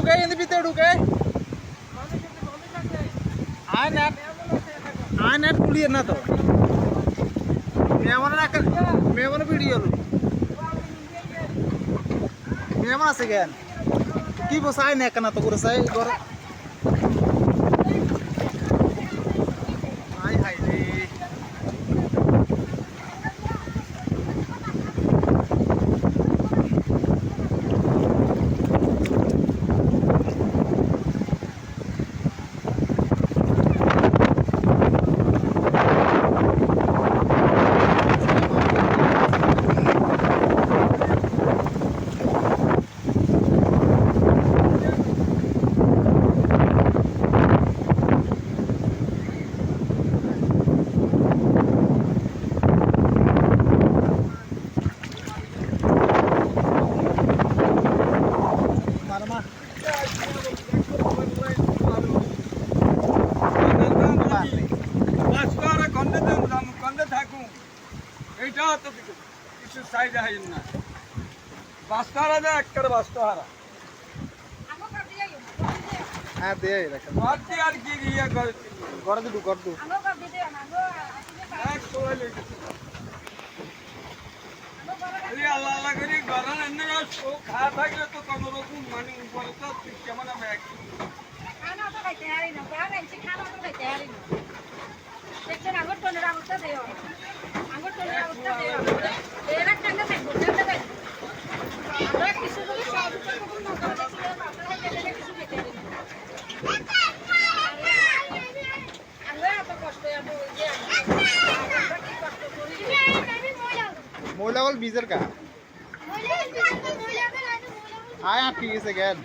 ঢুকে এনে ভিতরে ঢুকে আয় নেট পুড়িয়ে না তো মেহমান ভিডিও মেহমান আছে কেন কি বসাই না কেন তো করে চাই ঘরে হাই হাই রে হ্যাঁ দে ঘরে দিবি ঘর দু আল্লাহ আল্লাহ করি গরম এনে খাওয়া থাকলে তো কোনো রকম মানে উপরে তো কেমন হবে খানা তো খাইতে হারি না খানা তো খাইতে হারি না দেখছেন আগর টনের অবস্থা দেও আগর টনের অবস্থা দেও এরা কেন দেখবো আমরা কিছু যদি সব কিছু না করে দেখি আপনারা কেটে কিছু খেতে হারি আমরা এত কষ্ট আমরা ওই যে আমরা কি কষ্ট করি মহিলা বল বীজের কা আয় ঠিক আছে কেন